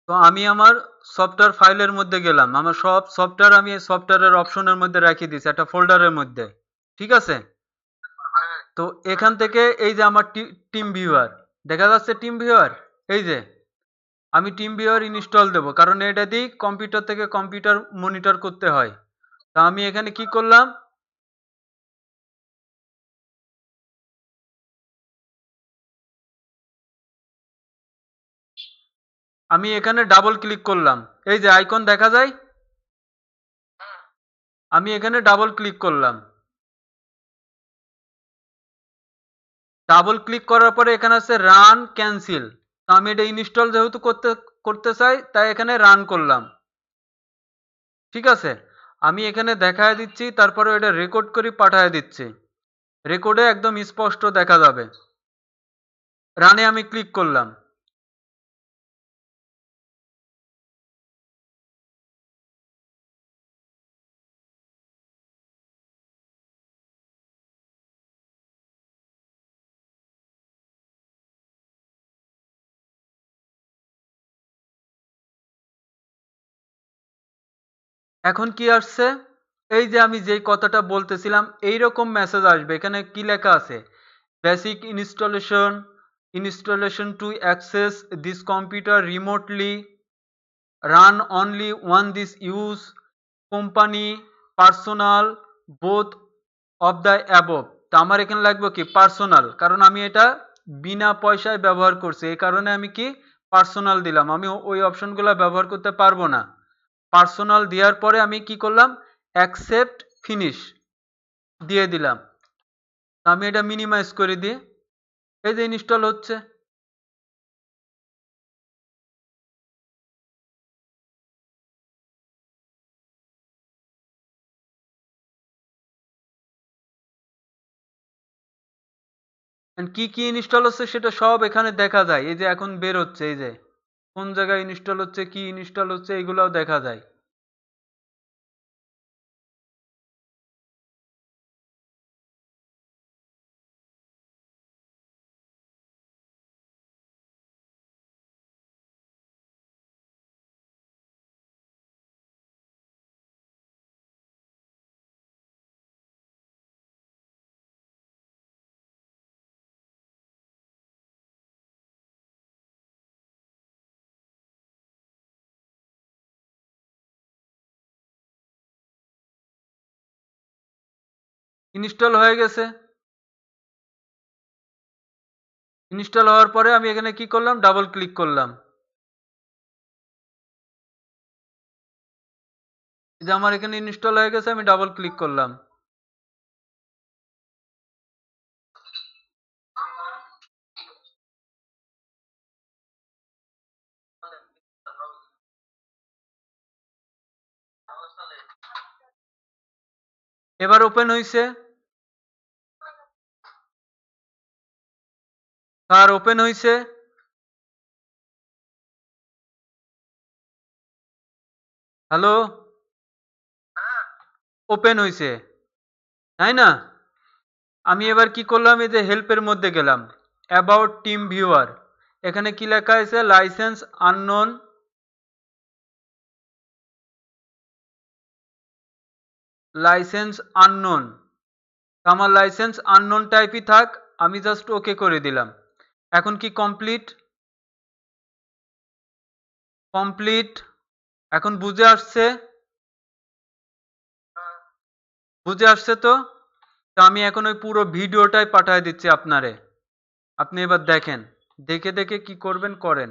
তো আমি আমার সফটওয়্যার ফাইলের মধ্যে গেলাম, আমার সব সফটওয়্যার আমি এই সফটওয়্যারের অপশনের মধ্যে রেখে দিয়েছি একটা ফোল্ডারের মধ্যে, ঠিক আছে? তো এখান থেকে এই যে আমার টিম ভিউয়ার দেখা যাচ্ছে, টিম ভিউয়ার এই যে আমি টিম ভিউয়ার ইনস্টল দেব, কারণ এটা দিয়ে কম্পিউটার থেকে কম্পিউটার মনিটর করতে হয়। তা আমি এখানে কি করলাম, আমি এখানে ডাবল ক্লিক করলাম, এই যে আইকন দেখা যায়, আমি এখানে ডাবল ক্লিক করলাম। ডাবল ক্লিক করার পরে এখানে আছে রান ক্যান্সেল। তো আমি এটা ইনস্টল যেহেতু করতে করতে চাই, তাই এখানে রান করলাম, ঠিক আছে? আমি এখানে দেখায় দিচ্ছি, তারপরে এটা রেকর্ড করে পাঠায় দিচ্ছি, রেকর্ডে একদম স্পষ্ট দেখা যাবে। রানে আমি ক্লিক করলাম। এখন কি আসছে, এই যে আমি যেই কথাটা বলতেছিলাম এইরকম মেসেজ আসবে। এখানে কি লেখা আছে, basic installation, installation to access this computer remotely, run only one this use, company, personal, both of the above. তা আমার এখানে লাগবে কি পার্সোনাল, কারণ আমি এটা বিনা পয়সায় ব্যবহার করছি, এই কারণে আমি কি পার্সোনাল দিলাম, আমি ওই অপশনগুলো ব্যবহার করতে পারবো না। পার্সোনাল দেওয়ার পরে আমি কি করলাম, অ্যাকসেপ্ট ফিনিশ দিয়ে দিলাম। আমি এটা মিনিমাইজ করে দিই, এই যে ইনস্টল হচ্ছে। কি কি ইনস্টল হচ্ছে সেটা সব এখানে দেখা যায়, এই যে এখন বের হচ্ছে, এই যে কোন জায়গায় ইনস্টল হচ্ছে, কি ইনস্টল হচ্ছে, এগুলাও দেখা যায়। ইনস্টল হয়ে গেছে। ইনস্টল হওয়ার পরে আমি এখানে কি করলাম, ডাবল ক্লিক করলাম, এই যে আমার এখানে ইনস্টল হয়ে গেছে, আমি ডাবল ক্লিক করলাম। এবার ওপেন হইছে, স্যার ওপেন হইছে, হ্যালো, ওপেন হইছে, তাই না? আমি এবার কি করলাম, এই যে হেল্পের মধ্যে গেলাম, অ্যাবাউট টিম ভিউয়ার, এখানে কি লেখা আছে, লাইসেন্স আননোন, লাইসেন্স আননোন। আমার লাইসেন্স আননোন টাইপই থাক, আমি জাস্ট ওকে করে দিলাম। এখন কি কমপ্লিট, কমপ্লিট। এখন বুঝে আসছে, বুঝে আসছে তো? তো আমি এখন ওই পুরো ভিডিওটাই পাঠিয়ে দিচ্ছি আপনারে, আপনি এবার দেখেন, দেখে দেখে কি করবেন করেন।